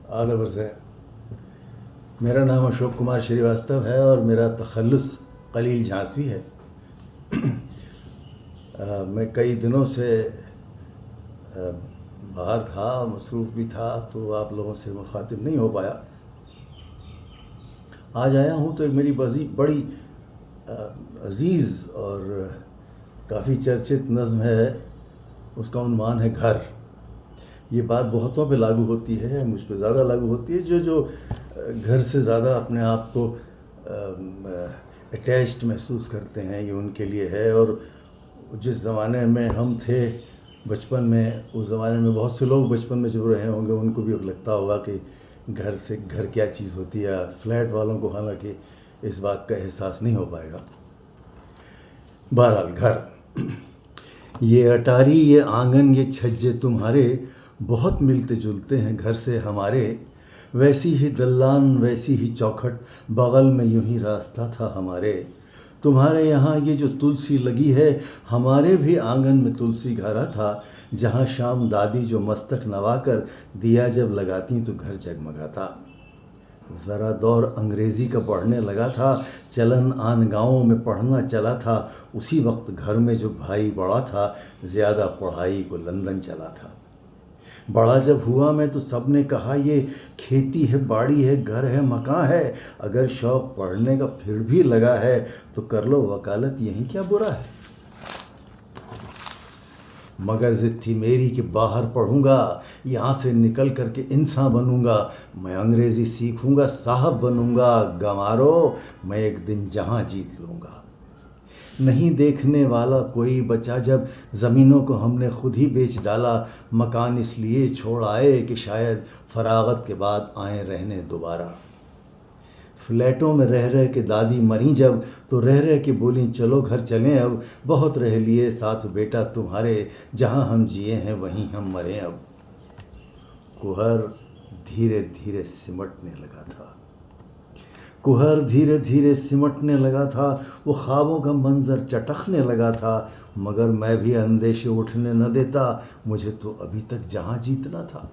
आदब अर्ज़ है। मेरा नाम अशोक कुमार श्रीवास्तव है और मेरा तखल्लुस कलील झांसी है। मैं कई दिनों से बाहर था, मसरूफ़ भी था, तो आप लोगों से मुखातिब नहीं हो पाया। आज आया हूँ तो एक मेरी बड़ी अज़ीज़ और काफ़ी चर्चित नज़्म है, उसका उन्वान है घर। ये बात बहुतों पे लागू होती है, मुझ पे ज़्यादा लागू होती है। जो घर से ज़्यादा अपने आप को अटैच्ड महसूस करते हैं, ये उनके लिए है। और जिस ज़माने में हम थे बचपन में, उस ज़माने में बहुत से लोग बचपन में जो रहे होंगे उनको भी अब लगता होगा कि घर क्या चीज़ होती है। फ्लैट वालों को हालांकि इस बात का एहसास नहीं हो पाएगा। बहरहाल घर, ये अटारी, ये आंगन, ये छज्जे तुम्हारे बहुत मिलते जुलते हैं घर से हमारे। वैसी ही दल्लान, वैसी ही चौखट, बगल में यूं ही रास्ता था हमारे। तुम्हारे यहाँ ये जो तुलसी लगी है, हमारे भी आंगन में तुलसी घरा था। जहाँ शाम दादी जो मस्तक नवाकर दिया जब लगाती तो घर जगमगाता। ज़रा दौर अंग्रेज़ी का पढ़ने लगा था, चलन आन गाँवों में पढ़ना चला था। उसी वक्त घर में जो भाई बड़ा था, ज़्यादा पढ़ाई को लंदन चला था। बड़ा जब हुआ मैं तो सब ने कहा, ये खेती है, बाड़ी है, घर है, मकान है। अगर शौक़ पढ़ने का फिर भी लगा है तो कर लो वकालत, यही क्या बुरा है। मगर ज़िद थी मेरी कि बाहर पढ़ूंगा, यहाँ से निकल कर के इंसान बनूंगा। मैं अंग्रेज़ी सीखूंगा, साहब बनूंगा। गंवारो, मैं एक दिन जहाँ जीत लूँगा। नहीं देखने वाला कोई बचा जब ज़मीनों को हमने खुद ही बेच डाला। मकान इसलिए छोड़ आए कि शायद फरागत के बाद आए रहने दोबारा। फ्लैटों में रह रह के दादी मरी जब, तो रह रह के बोली चलो घर चलें अब। बहुत रह लिए साथ बेटा तुम्हारे, जहाँ हम जिए हैं वहीं हम मरें अब। कुहर धीरे धीरे सिमटने लगा था, कुहर धीरे धीरे सिमटने लगा था। वो ख्वाबों का मंजर चटकने लगा था। मगर मैं भी अंदेशे उठने न देता, मुझे तो अभी तक जहाँ जीतना था।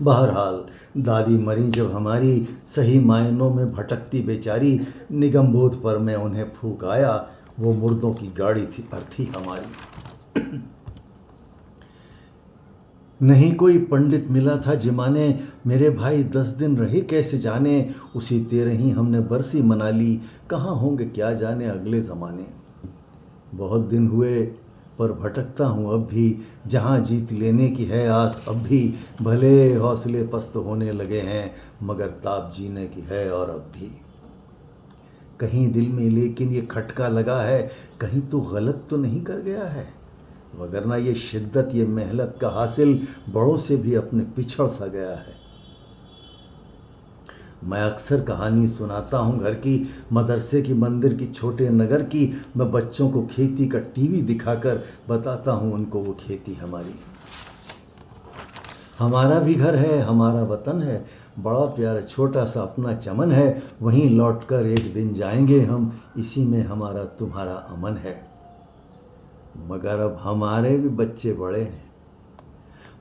बहरहाल दादी मरी जब हमारी, सही मायनों में भटकती बेचारी। निगमबोध पर मैं उन्हें फूंक आया, वो मुर्दों की गाड़ी थी अर्थी हमारी। नहीं कोई पंडित मिला था जिमाने, मेरे भाई 10 दिन रहे कैसे जाने। उसी तेरे ही हमने बरसी मना ली, कहाँ होंगे क्या जाने अगले ज़माने। बहुत दिन हुए पर भटकता हूँ अब भी, जहाँ जीत लेने की है आस अब भी। भले हौसले पस्त होने लगे हैं, मगर ताप जीने की है और अब भी। कहीं दिल में लेकिन ये खटका लगा है, कहीं तो गलत तो नहीं कर गया है। वगरना ये शिद्दत, ये मेहनत का हासिल बड़ों से भी अपने पिछड़ सा गया है। मैं अक्सर कहानी सुनाता हूँ घर की, मदरसे की, मंदिर की, छोटे नगर की। मैं बच्चों को खेती का टीवी दिखाकर बताता हूँ उनको वो खेती हमारी। हमारा भी घर है, हमारा वतन है, बड़ा प्यारा छोटा सा अपना चमन है। वहीं लौटकर एक दिन जाएंगे हम, इसी में हमारा तुम्हारा अमन है। मगर अब हमारे भी बच्चे बड़े हैं,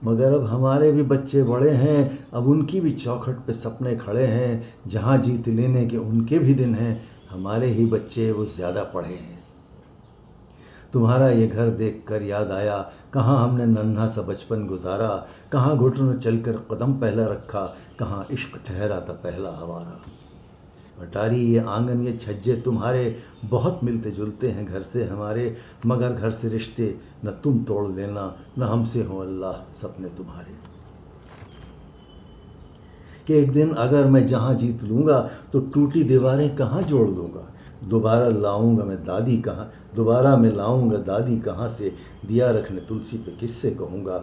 मगर अब हमारे भी बच्चे बड़े हैं। अब उनकी भी चौखट पे सपने खड़े हैं, जहाँ जीत लेने के उनके भी दिन हैं। हमारे ही बच्चे वो ज़्यादा पढ़े हैं। तुम्हारा ये घर देखकर याद आया, कहाँ हमने नन्हा सा बचपन गुजारा। कहाँ घुटनों चलकर कदम पहला रखा, कहाँ इश्क ठहरा था पहला हमारा। अटारी, ये आंगन, ये छज्जे तुम्हारे बहुत मिलते जुलते हैं घर से हमारे। मगर घर से रिश्ते न तुम तोड़ लेना, न हमसे हो अल्लाह सपने तुम्हारे। कि एक दिन अगर मैं जहाँ जीत लूँगा तो टूटी दीवारें कहाँ जोड़ दूँगा। दोबारा मैं लाऊँगा दादी कहाँ से, दिया रखने तुलसी पे किससे कहूँगा।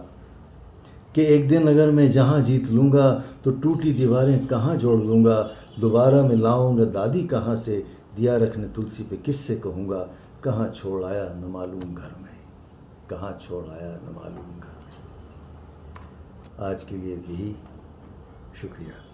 कि एक दिन अगर मैं जहाँ जीत लूँगा तो टूटी दीवारें कहाँ जोड़ लूँगा। दोबारा मैं लाऊँगा दादी कहाँ से, दिया रखने तुलसी पे किससे कहूँगा। कहाँ छोड़ आया न मालूम घर में, कहाँ छोड़ आया न मालूम घर में। आज के लिए यही, शुक्रिया।